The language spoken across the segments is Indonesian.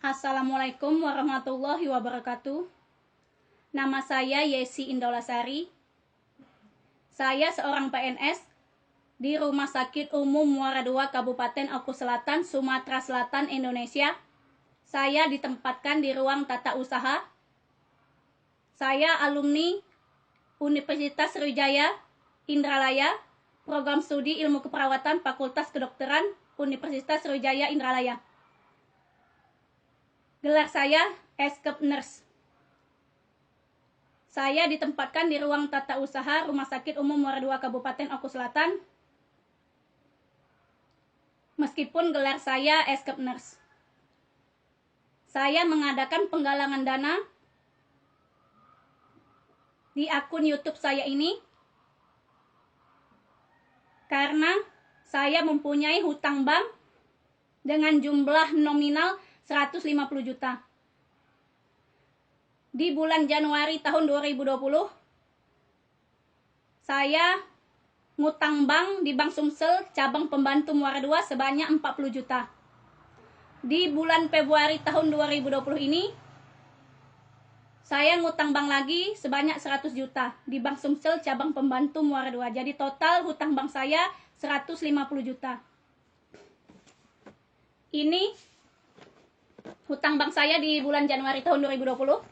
Assalamualaikum warahmatullahi wabarakatuh. Nama saya Yesi Indaulasari. Saya seorang PNS di Rumah Sakit Umum Muara II, Kabupaten Oku Selatan, Sumatera Selatan, Indonesia. Saya ditempatkan di ruang tata usaha. Saya alumni Universitas Sriwijaya Indralaya, Program Studi Ilmu Keperawatan Fakultas Kedokteran Universitas Sriwijaya Indralaya. Gelar saya Escap Nurse. Saya ditempatkan di ruang tata usaha Rumah Sakit Umum Muara II, Kabupaten Oku Selatan. Meskipun gelar saya Escap Nurse. Saya mengadakan penggalangan dana di akun YouTube saya ini karena saya mempunyai hutang bank dengan jumlah nominal 150 juta. Di bulan Januari tahun 2020, saya ngutang bank di Bank Sumsel cabang pembantu Muara II sebanyak 40 juta. Di bulan Februari tahun 2020 ini, saya ngutang bank lagi sebanyak 100 juta di Bank Sumsel cabang pembantu Muara II. Jadi total hutang bank saya 150 juta. Ini hutang bank saya di bulan Januari tahun 2020.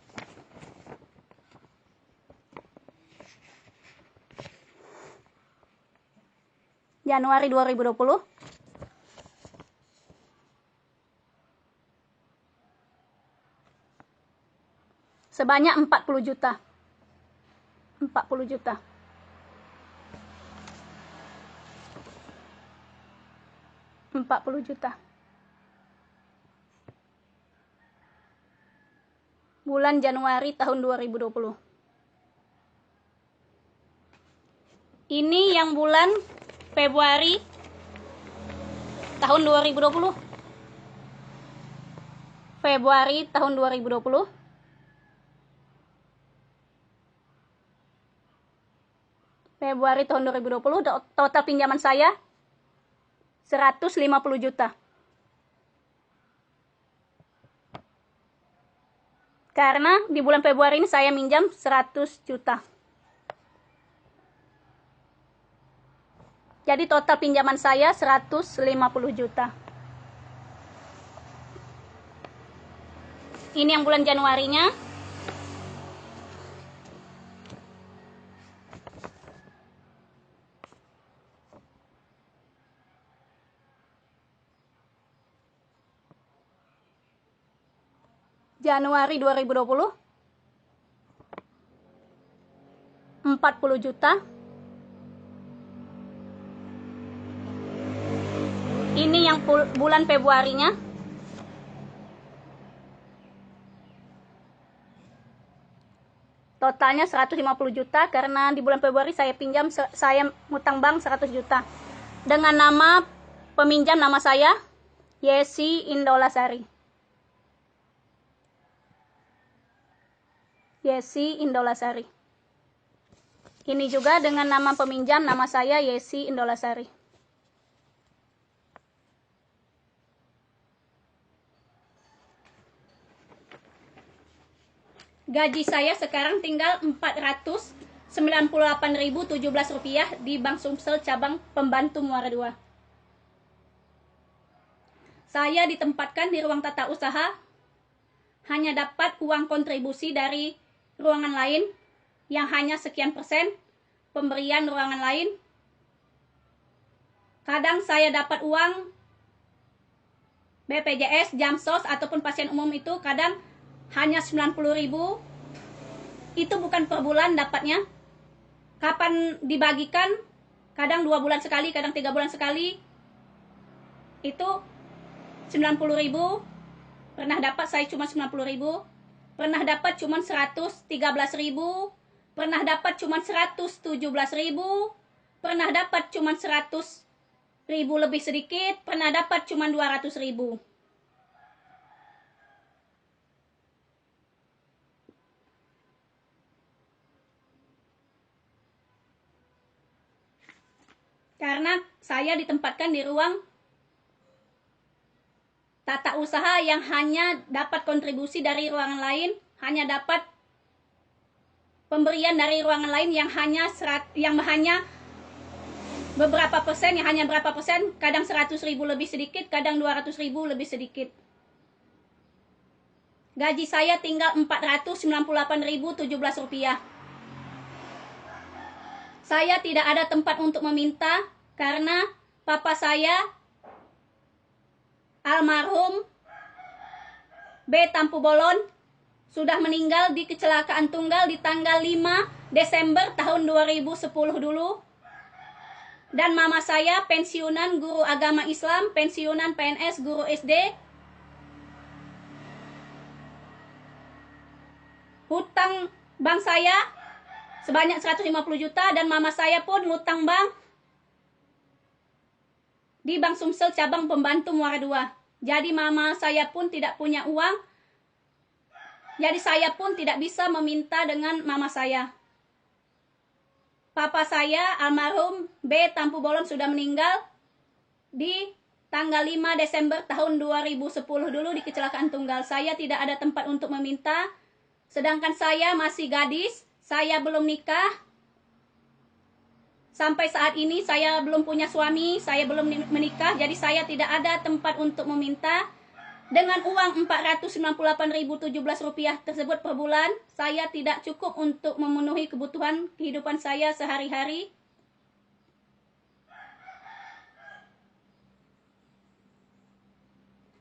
Januari 2020. Sebanyak 40 juta. 40 juta. Bulan Januari tahun 2020. Ini yang bulan Februari tahun 2020. Februari tahun 2020. Februari tahun 2020 total pinjaman saya 150 juta. Karena di bulan Februari ini saya minjam 100 juta. Jadi total pinjaman saya 150 juta. Ini yang bulan Januarinya. Januari 2020. 40 juta. Ini yang bulan Februarinya. Totalnya 150 juta karena di bulan Februari saya ngutang bank 100 juta. Dengan nama peminjam nama saya Yesi Indaulasari. Yesi Indaulasari. Ini juga dengan nama peminjam nama saya Yesi Indaulasari. Gaji saya sekarang tinggal Rp498.017 di Bank Sumsel cabang pembantu Muara II. Saya ditempatkan di ruang tata usaha, hanya dapat uang kontribusi dari ruangan lain yang hanya sekian persen pemberian ruangan lain. Kadang saya dapat uang BPJS, Jamsos ataupun pasien umum itu kadang hanya 90.000. Itu bukan per bulan dapatnya. Kapan dibagikan? Kadang 2 bulan sekali, kadang 3 bulan sekali. Itu 90.000. Pernah dapat saya cuma 90.000. Pernah dapat cuma 113.000. Pernah dapat cuma 117.000. Pernah dapat cuma 100.000 lebih sedikit. Pernah dapat cuma 200.000. Karena saya ditempatkan di ruang tata usaha yang hanya dapat kontribusi dari ruangan lain, hanya dapat pemberian dari ruangan lain yang hanya beberapa persen, yang hanya berapa persen, kadang 100.000 lebih sedikit, kadang 200.000 lebih sedikit. Gaji saya tinggal 498.017 rupiah. Saya tidak ada tempat untuk meminta karena papa saya almarhum B. Tampu Bolon sudah meninggal di kecelakaan tunggal di tanggal 5 Desember tahun 2010 dulu. Dan mama saya pensiunan guru agama Islam, pensiunan PNS guru SD. Hutang bank saya sebanyak 150 juta dan mama saya pun ngutang bank di Bank Sumsel cabang pembantu Muara II. Jadi mama saya pun tidak punya uang. Jadi saya pun tidak bisa meminta dengan mama saya. Papa saya almarhum B. Tampu Bolon sudah meninggal di tanggal 5 Desember tahun 2010 dulu di kecelakaan tunggal. Saya tidak ada tempat untuk meminta. Sedangkan saya masih gadis, saya belum nikah. Sampai saat ini saya belum punya suami, saya belum menikah, jadi saya tidak ada tempat untuk meminta. Dengan uang 498.017 rupiah tersebut per bulan, saya tidak cukup untuk memenuhi kebutuhan kehidupan saya sehari-hari.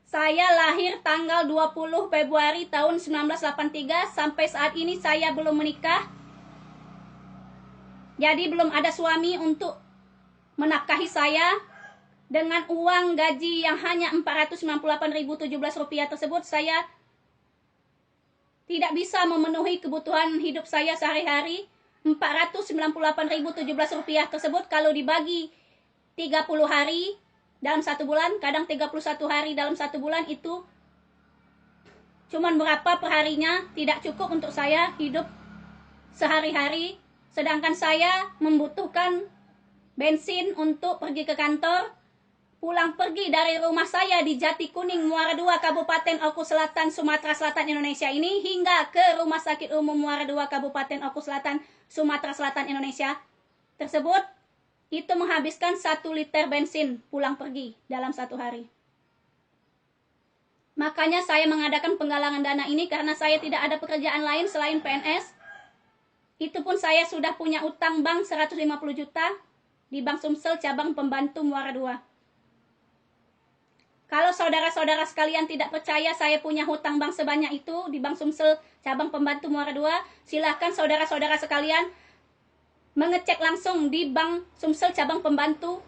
Saya lahir tanggal 20 Februari tahun 1983, sampai saat ini saya belum menikah. Jadi belum ada suami untuk menafkahi saya. Dengan uang gaji yang hanya 498.017 rupiah tersebut, saya tidak bisa memenuhi kebutuhan hidup saya sehari-hari. 498.017 rupiah tersebut kalau dibagi 30 hari dalam satu bulan, kadang 31 hari dalam satu bulan, itu cuman berapa perharinya, tidak cukup untuk saya hidup sehari-hari. Sedangkan saya membutuhkan bensin untuk pergi ke kantor. Pulang pergi dari rumah saya di Jati Kuning, Muara II, Kabupaten Oku Selatan, Sumatera Selatan, Indonesia ini, hingga ke Rumah Sakit Umum Muara II, Kabupaten Oku Selatan, Sumatera Selatan, Indonesia tersebut, itu menghabiskan 1 liter bensin pulang pergi dalam satu hari. Makanya saya mengadakan penggalangan dana ini karena saya tidak ada pekerjaan lain selain PNS. Itu pun saya sudah punya utang bank 150 juta di Bank Sumsel cabang pembantu Muara II. Kalau saudara-saudara sekalian tidak percaya saya punya hutang bank sebanyak itu di Bank Sumsel cabang pembantu Muara II, silahkan saudara-saudara sekalian mengecek langsung di Bank Sumsel cabang pembantu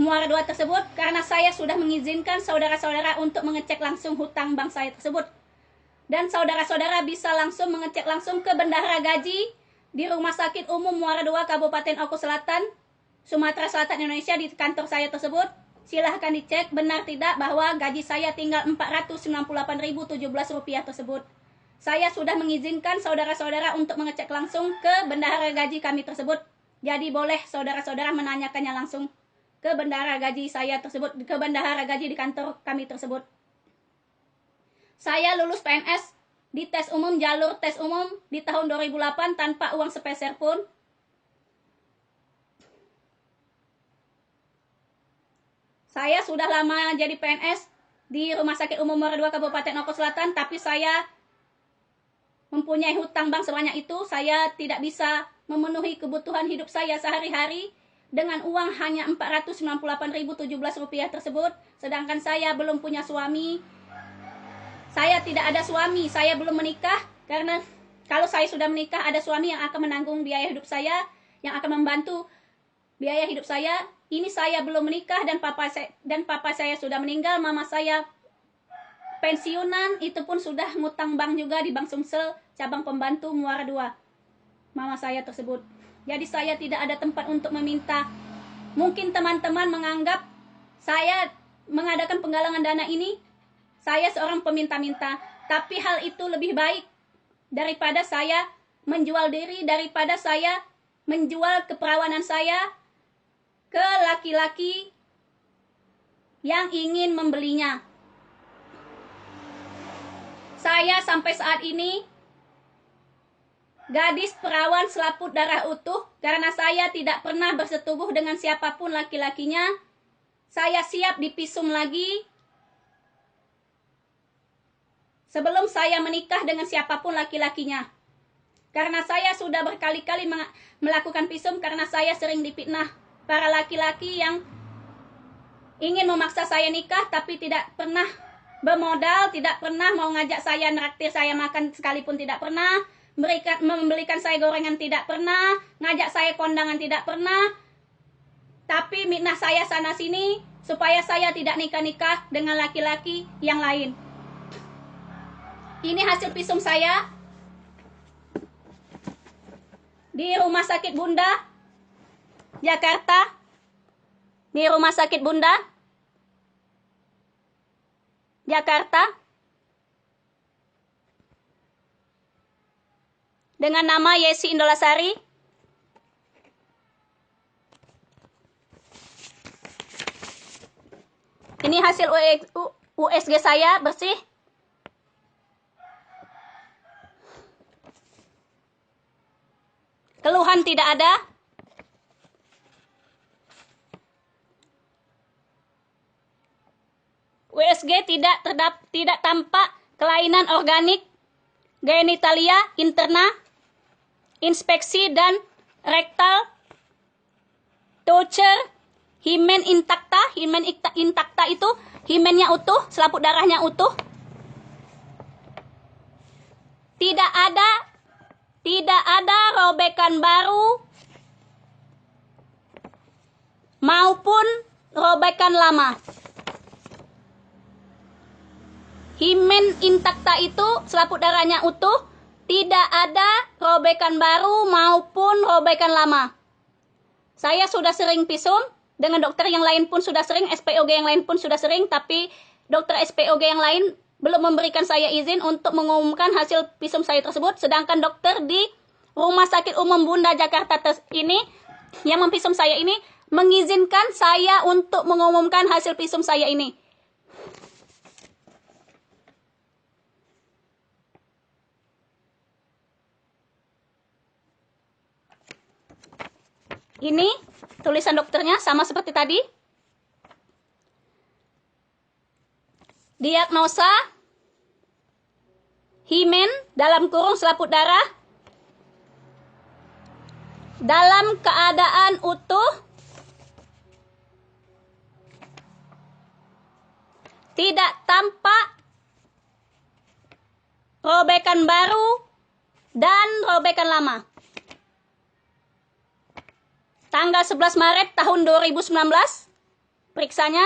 Muara II tersebut, karena saya sudah mengizinkan saudara-saudara untuk mengecek langsung hutang bank saya tersebut. Dan saudara-saudara bisa langsung mengecek langsung ke Bendahara Gaji di Rumah Sakit Umum Muara II, Kabupaten Oku Selatan, Sumatera Selatan, Indonesia, di kantor saya tersebut. Silahkan dicek benar tidak bahwa gaji saya tinggal 498.017 rupiah tersebut. Saya sudah mengizinkan saudara-saudara untuk mengecek langsung ke Bendahara Gaji kami tersebut. Jadi boleh saudara-saudara menanyakannya langsung ke Bendahara Gaji saya tersebut, ke Bendahara Gaji di kantor kami tersebut. Saya lulus PNS di tes umum, jalur tes umum di tahun 2008 tanpa uang sepeser pun. Saya sudah lama jadi PNS di Rumah Sakit Umum Muara II, Kabupaten Oku Selatan, tapi saya mempunyai hutang bank sebanyak itu. Saya tidak bisa memenuhi kebutuhan hidup saya sehari-hari dengan uang hanya 498.017 rupiah tersebut. Sedangkan saya belum punya suami. Saya tidak ada suami, saya belum menikah, karena kalau saya sudah menikah ada suami yang akan menanggung biaya hidup saya, yang akan membantu biaya hidup saya. Ini saya belum menikah dan papa saya sudah meninggal, mama saya pensiunan, itu pun sudah ngutang bank juga di Bank Sumsel cabang pembantu Muara II, mama saya tersebut. Jadi saya tidak ada tempat untuk meminta. Mungkin teman-teman menganggap saya mengadakan penggalangan dana ini, saya seorang peminta-minta, tapi hal itu lebih baik daripada saya menjual diri, daripada saya menjual keperawanan saya ke laki-laki yang ingin membelinya. Saya sampai saat ini gadis perawan selaput darah utuh karena saya tidak pernah bersetubuh dengan siapapun laki-lakinya. Saya siap dipisum lagi sebelum saya menikah dengan siapapun laki-lakinya. Karena saya sudah berkali-kali melakukan pisum karena saya sering difitnah para laki-laki yang ingin memaksa saya nikah tapi tidak pernah bermodal, tidak pernah mau ngajak saya neraktir saya makan sekalipun tidak pernah, membelikan saya gorengan tidak pernah, ngajak saya kondangan tidak pernah, tapi mitnah saya sana sini supaya saya tidak nikah-nikah dengan laki-laki yang lain. Ini hasil pisum saya di Rumah Sakit Bunda Jakarta, di Rumah Sakit Bunda Jakarta, dengan nama Yesi Indolasari. Ini hasil USG saya bersih. Keluhan tidak ada. USG tidak tampak kelainan organik genitalia interna, inspeksi dan rektal, toucher, himen intakta. Himen intakta itu himennya utuh, selaput darahnya utuh. Tidak ada robekan baru maupun robekan lama. Himen intakta itu selaput darahnya utuh, tidak ada robekan baru maupun robekan lama. Saya sudah sering pisum, dengan dokter yang lain pun sudah sering, SPOG yang lain pun sudah sering, tapi dokter SPOG yang lain belum memberikan saya izin untuk mengumumkan hasil pisum saya tersebut, sedangkan dokter di Rumah Sakit Umum Bunda Jakarta ini, yang mempisum saya ini, mengizinkan saya untuk mengumumkan hasil pisum saya ini. Ini tulisan dokternya sama seperti tadi. Diagnosa himen dalam kurung selaput darah dalam keadaan utuh, tidak tampak robekan baru dan robekan lama. Tanggal 11 Maret tahun 2019 periksanya,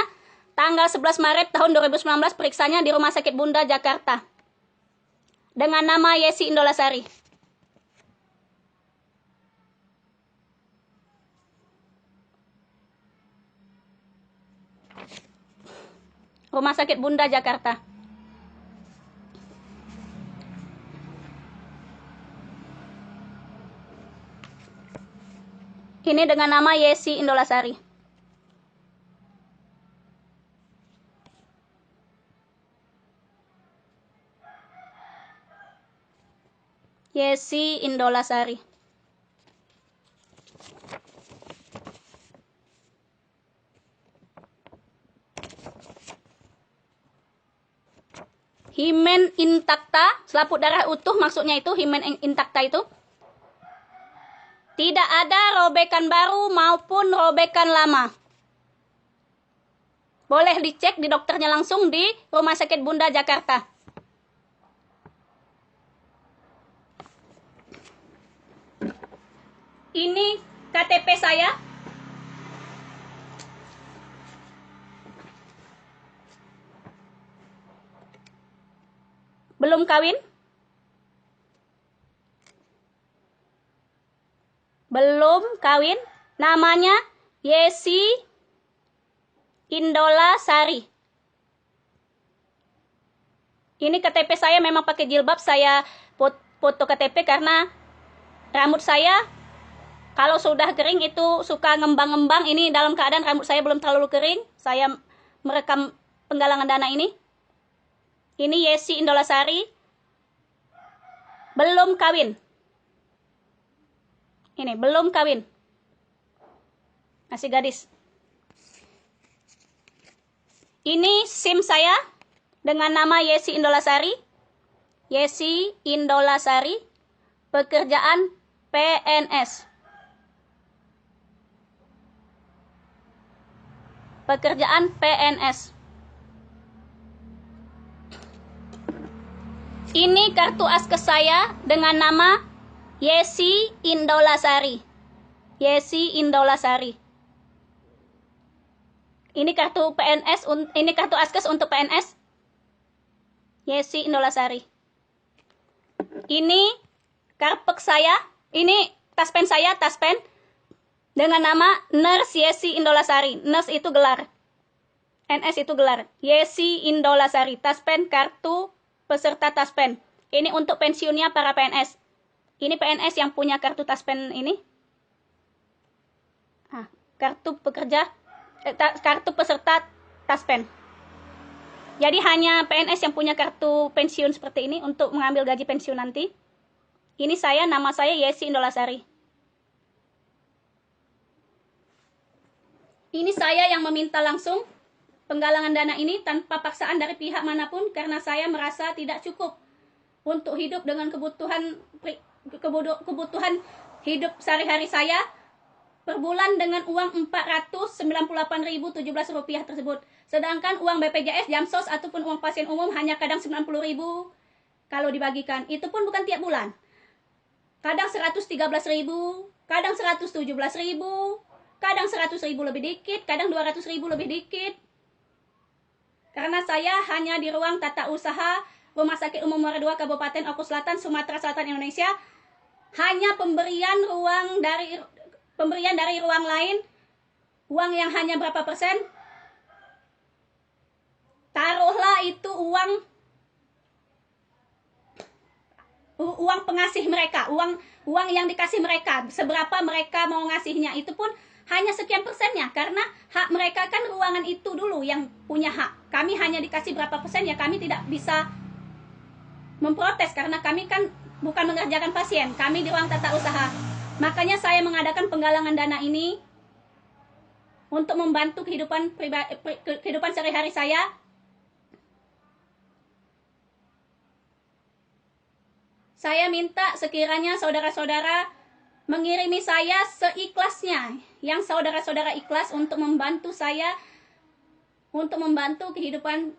tanggal 11 Maret tahun 2019 periksanya di Rumah Sakit Bunda Jakarta dengan nama Yesi Indolasari. Rumah Sakit Bunda Jakarta. Ini dengan nama Yesi Indolasari. Yesi Indolasari. Himen intakta, selaput darah utuh maksudnya itu, himen intakta itu. Tidak ada robekan baru maupun robekan lama. Boleh dicek di dokternya langsung di Rumah Sakit Bunda Jakarta. Ini KTP saya. Belum kawin. Belum kawin, namanya Yesi Indolasari. Ini KTP saya memang pakai jilbab, saya foto KTP karena rambut saya kalau sudah kering itu suka ngembang-ngembang. Ini dalam keadaan rambut saya belum terlalu kering, saya merekam penggalangan dana ini. Ini Yesi Indolasari, belum kawin. Ini belum kawin, masih gadis. Ini SIM saya dengan nama Yesi Indolasari. Yesi Indolasari, pekerjaan PNS. Pekerjaan PNS. Ini kartu askes saya dengan nama Yesi Indolasari. Yesi Indolasari. Ini kartu PNS, ini kartu askes untuk PNS. Yesi Indolasari. Ini karpek saya, ini taspen saya, taspen dengan nama Nurse Yesi Indolasari. Nurse itu gelar, NS itu gelar. Yesi Indolasari, taspen kartu peserta taspen. Ini untuk pensiunnya para PNS. Ini PNS yang punya kartu taspen ini. Nah, kartu pekerja, kartu peserta taspen. Jadi hanya PNS yang punya kartu pensiun seperti ini untuk mengambil gaji pensiun nanti. Ini saya, nama saya Yesi Indolasari. Ini saya yang meminta langsung penggalangan dana ini tanpa paksaan dari pihak manapun karena saya merasa tidak cukup untuk hidup dengan kebutuhan hidup sehari-hari saya per bulan dengan uang Rp498.017 tersebut. Sedangkan uang BPJS, Jamsos ataupun uang pasien umum hanya kadang 90.000 kalau dibagikan. Itu pun bukan tiap bulan. Kadang 113.000, kadang 117.000, kadang 100.000 lebih dikit, kadang 200.000 lebih dikit. Karena saya hanya di ruang tata usaha Rumah Sakit Umum Muara II Kabupaten Oku Selatan, Sumatera Selatan, Indonesia. Hanya pemberian dari ruang lain, uang yang hanya berapa persen, taruhlah itu uang pengasih mereka, uang yang dikasih mereka, seberapa mereka mau ngasihnya, itu pun hanya sekian persennya, karena hak mereka kan ruangan itu dulu yang punya hak. Kami hanya dikasih berapa persen, ya kami tidak bisa memprotes karena kami kan bukan mengerjakan pasien, kami di ruang tata usaha. Makanya saya mengadakan penggalangan dana ini untuk membantu kehidupan sehari-hari saya. Saya minta sekiranya saudara-saudara mengirimi saya seikhlasnya, yang saudara-saudara ikhlas untuk membantu saya, untuk membantu kehidupan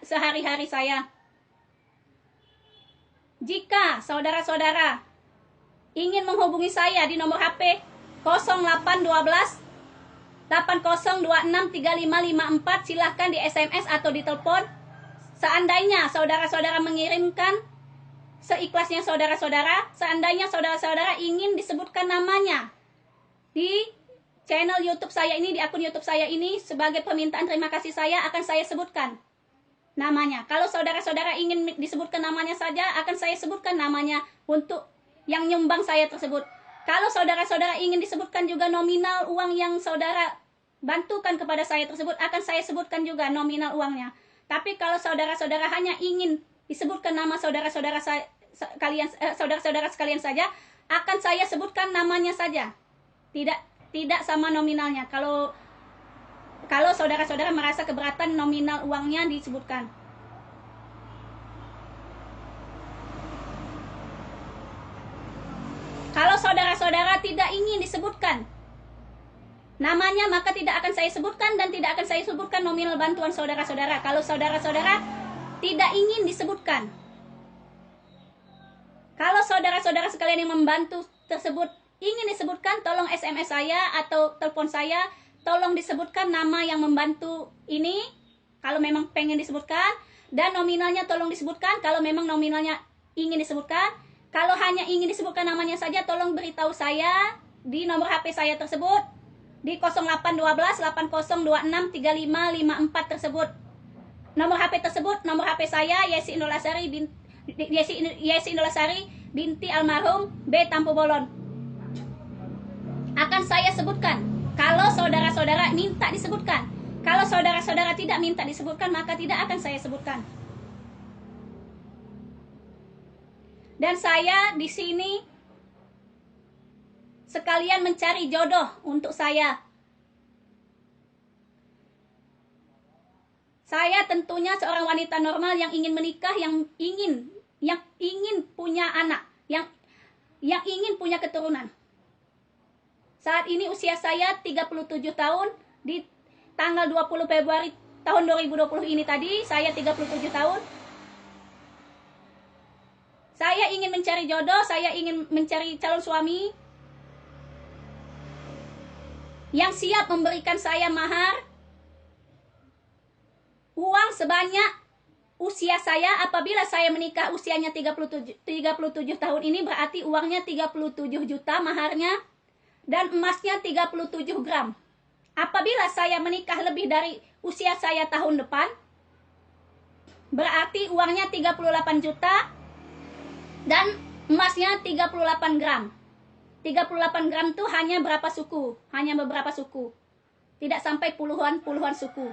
sehari-hari saya. Jika saudara-saudara ingin menghubungi saya di nomor HP 0812 8026 3554, silahkan di SMS atau di telepon. Seandainya saudara-saudara mengirimkan seikhlasnya saudara-saudara, seandainya saudara-saudara ingin disebutkan namanya di channel YouTube saya ini, di akun YouTube saya ini, sebagai permintaan terima kasih saya, akan saya sebutkan namanya. Kalau saudara-saudara ingin disebutkan namanya saja, akan saya sebutkan namanya untuk yang nyumbang saya tersebut. Kalau saudara-saudara ingin disebutkan juga nominal uang yang saudara bantukan kepada saya tersebut, akan saya sebutkan juga nominal uangnya. Tapi kalau saudara-saudara hanya ingin disebutkan nama saudara-saudara sekalian saja, akan saya sebutkan namanya saja. Tidak sama nominalnya. Kalau saudara-saudara merasa keberatan nominal uangnya disebutkan. Kalau saudara-saudara tidak ingin disebutkan namanya, maka tidak akan saya sebutkan dan tidak akan saya sebutkan nominal bantuan saudara-saudara. Kalau saudara-saudara tidak ingin disebutkan. Kalau saudara-saudara sekalian yang membantu tersebut ingin disebutkan, tolong SMS saya atau telepon saya. Tolong disebutkan nama yang membantu ini kalau memang pengen disebutkan, dan nominalnya tolong disebutkan kalau memang nominalnya ingin disebutkan. Kalau hanya ingin disebutkan namanya saja, tolong beritahu saya di nomor HP saya tersebut di 0812 8026 3554 tersebut. Nomor HP tersebut nomor HP saya, Yesi Indolasari binti almarhum B. Tampu Bolon. Akan saya sebutkan kalau saudara-saudara minta disebutkan. Kalau saudara-saudara tidak minta disebutkan, maka tidak akan saya sebutkan. Dan saya di sini sekalian mencari jodoh untuk saya. Saya tentunya seorang wanita normal yang ingin menikah, yang ingin punya anak, yang ingin punya keturunan. Saat ini usia saya 37 tahun, di tanggal 20 Februari tahun 2020 ini tadi, saya 37 tahun. Saya ingin mencari jodoh, saya ingin mencari calon suami yang siap memberikan saya mahar, uang sebanyak usia saya. Apabila saya menikah usianya 37 tahun ini, berarti uangnya 37 juta maharnya, dan emasnya 37 gram. Apabila saya menikah lebih dari usia saya tahun depan, berarti uangnya 38 juta dan emasnya 38 gram. 38 gram itu hanya berapa suku? Hanya beberapa suku. Tidak sampai puluhan suku.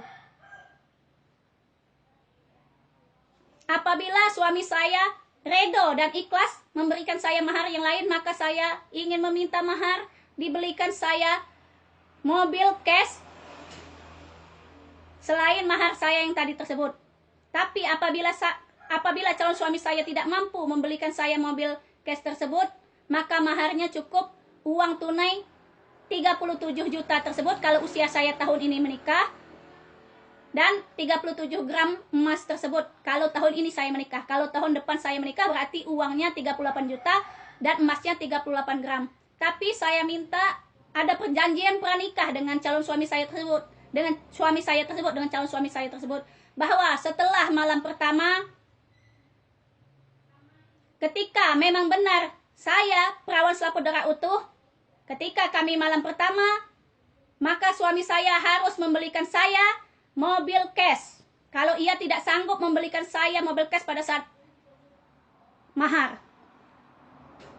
Apabila suami saya redo dan ikhlas memberikan saya mahar yang lain, maka saya ingin meminta mahar dibelikan saya mobil cash selain mahar saya yang tadi tersebut. Tapi apabila calon suami saya tidak mampu membelikan saya mobil cash tersebut, maka maharnya cukup uang tunai 37 juta tersebut kalau usia saya tahun ini menikah, dan 37 gram emas tersebut kalau tahun ini saya menikah. Kalau tahun depan saya menikah, berarti uangnya 38 juta dan emasnya 38 gram. Tapi saya minta ada perjanjian pranikah dengan calon suami saya tersebut, dengan calon suami saya tersebut, bahwa setelah malam pertama, ketika memang benar saya perawan selaput darah utuh, ketika kami malam pertama, maka suami saya harus membelikan saya mobil cash. Kalau ia tidak sanggup membelikan saya mobil cash pada saat mahar,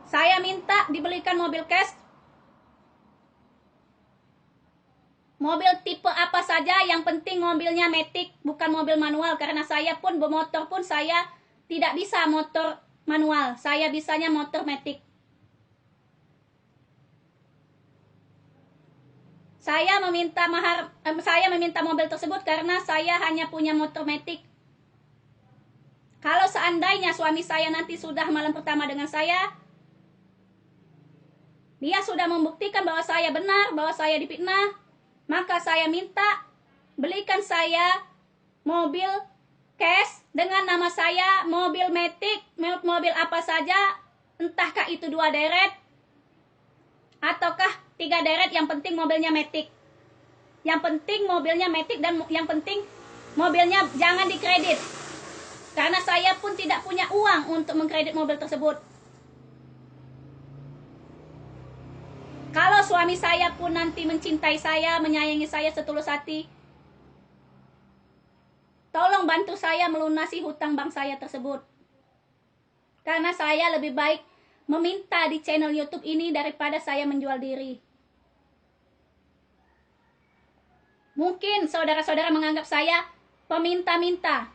saya minta dibelikan mobil cash. Mobil tipe apa saja, yang penting mobilnya matic, bukan mobil manual. Karena saya pun bermotor pun saya tidak bisa motor manual, saya bisanya motor matic. Saya meminta mobil tersebut karena saya hanya punya motor matic. Kalau seandainya suami saya nanti sudah malam pertama dengan saya, dia sudah membuktikan bahwa saya benar, bahwa saya difitnah, maka saya minta belikan saya mobil cash dengan nama saya, mobil matic, mobil apa saja, entahkah itu 2 deret ataukah 3 deret, yang penting mobilnya matic. Yang penting mobilnya matic, dan yang penting mobilnya jangan dikredit. Karena saya pun tidak punya uang untuk mengkredit mobil tersebut. Kalau suami saya pun nanti mencintai saya, menyayangi saya setulus hati, tolong bantu saya melunasi hutang bank saya tersebut. Karena saya lebih baik meminta di channel YouTube ini daripada saya menjual diri. Mungkin saudara-saudara menganggap saya peminta-minta.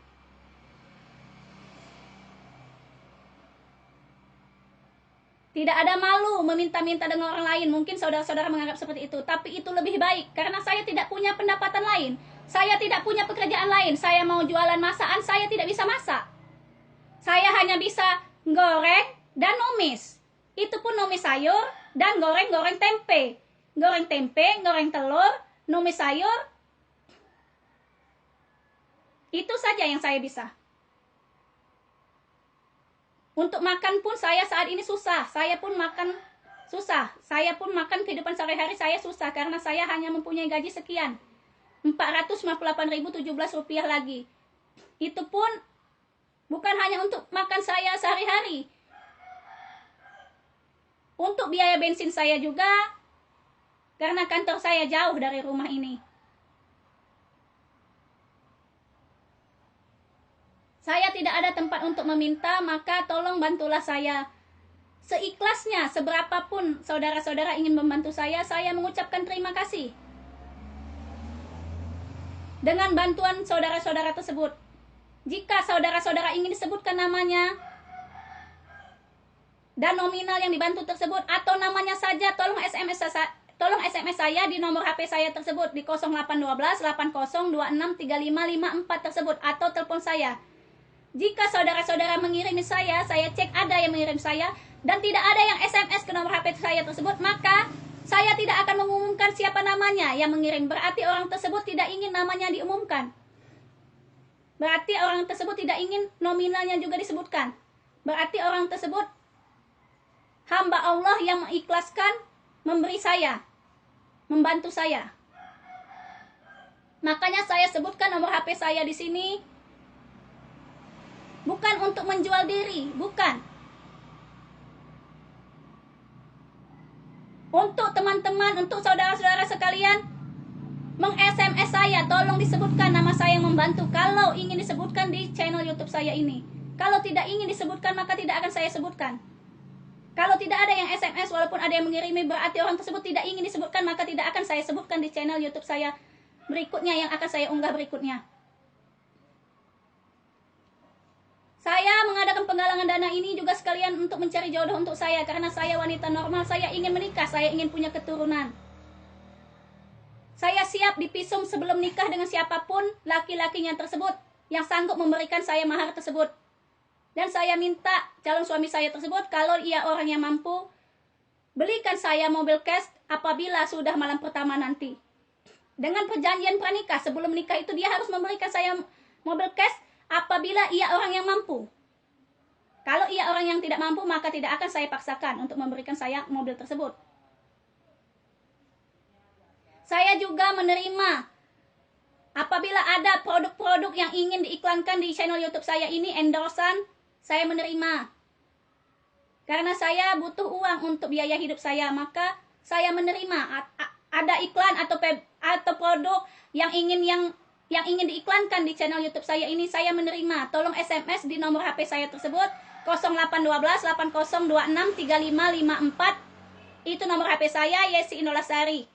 Tidak ada malu meminta-minta dengan orang lain. Mungkin saudara-saudara menganggap seperti itu. Tapi itu lebih baik. Karena saya tidak punya pendapatan lain. Saya tidak punya pekerjaan lain. Saya mau jualan masakan, saya tidak bisa masak. Saya hanya bisa goreng dan numis. Itu pun numis sayur dan goreng tempe. Goreng tempe, goreng telur, numis sayur. Itu saja yang saya bisa. Untuk makan pun saya saat ini susah. Saya pun makan susah. Saya pun makan kehidupan sehari-hari saya susah. Karena saya hanya mempunyai gaji sekian. 458.017 rupiah lagi. Itu pun bukan hanya untuk makan saya sehari-hari. Untuk biaya bensin saya juga. Karena kantor saya jauh dari rumah ini. Saya tidak ada tempat untuk meminta, maka tolong bantulah saya. Seikhlasnya, seberapapun saudara-saudara ingin membantu saya mengucapkan terima kasih. Dengan bantuan saudara-saudara tersebut. Jika saudara-saudara ingin disebutkan namanya, dan nominal yang dibantu tersebut atau namanya saja, tolong SMS saya di nomor HP saya tersebut di 0812 8026 3554 tersebut atau telepon saya. Jika saudara-saudara mengirimi saya cek ada yang mengirim saya dan tidak ada yang SMS ke nomor HP saya tersebut, maka saya tidak akan mengumumkan siapa namanya yang mengirim. Berarti orang tersebut tidak ingin namanya diumumkan. Berarti orang tersebut tidak ingin nominalnya juga disebutkan. Berarti orang tersebut hamba Allah yang mengikhlaskan memberi saya, membantu saya. Makanya saya sebutkan nomor HP saya di sini bukan untuk menjual diri, bukan. Untuk teman-teman, untuk saudara-saudara sekalian, meng-SMS saya, tolong disebutkan nama saya yang membantu kalau ingin disebutkan di channel YouTube saya ini. Kalau tidak ingin disebutkan, maka tidak akan saya sebutkan. Kalau tidak ada yang SMS, walaupun ada yang mengirimi, berarti orang tersebut tidak ingin disebutkan, maka tidak akan saya sebutkan di channel YouTube saya berikutnya yang akan saya unggah berikutnya. Saya mengadakan penggalangan dana ini juga sekalian untuk mencari jodoh untuk saya, karena saya wanita normal, saya ingin menikah, saya ingin punya keturunan. Saya siap dipisum sebelum nikah dengan siapapun laki-lakinya tersebut yang sanggup memberikan saya mahar tersebut. Dan saya minta calon suami saya tersebut, kalau ia orang yang mampu, belikan saya mobil cash apabila sudah malam pertama nanti. Dengan perjanjian pranikah, sebelum nikah itu dia harus memberikan saya mobil cash apabila ia orang yang mampu. Kalau ia orang yang tidak mampu, maka tidak akan saya paksakan untuk memberikan saya mobil tersebut. Saya juga menerima apabila ada produk-produk yang ingin diiklankan di channel YouTube saya ini, endorsan, saya menerima. Karena saya butuh uang untuk biaya hidup saya, maka saya menerima. Ada iklan atau produk yang ingin diiklankan di channel YouTube saya ini, saya menerima. Tolong SMS di nomor HP saya tersebut 0812 8026 3554. Itu nomor HP saya, Yesi Inolasari.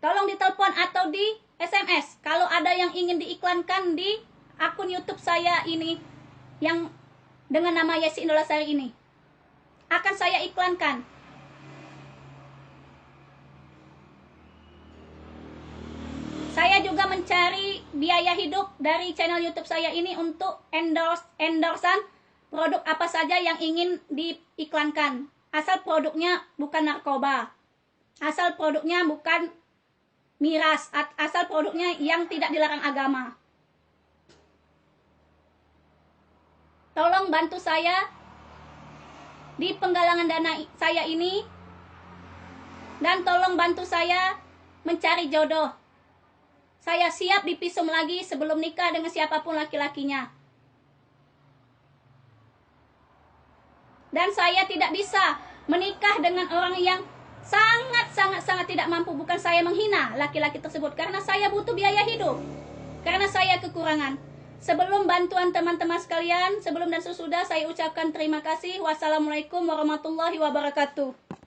Tolong ditelepon atau di SMS kalau ada yang ingin diiklankan di akun YouTube saya ini yang dengan nama Yesi Inolasari ini. Akan saya iklankan. Saya juga mencari biaya hidup dari channel YouTube saya ini untuk endorsan produk apa saja yang ingin diiklankan. Asal produknya bukan narkoba. Asal produknya bukan miras, asal produknya yang tidak dilarang agama. Tolong bantu saya di penggalangan dana saya ini, dan tolong bantu saya mencari jodoh. Saya siap dipisum lagi sebelum nikah dengan siapapun laki-lakinya. Dan saya tidak bisa menikah dengan orang yang sangat tidak mampu. Bukan saya menghina laki-laki tersebut, karena saya butuh biaya hidup, karena saya kekurangan. Sebelum bantuan teman-teman sekalian, sebelum dan sesudah, saya ucapkan terima kasih. Wassalamualaikum warahmatullahi wabarakatuh.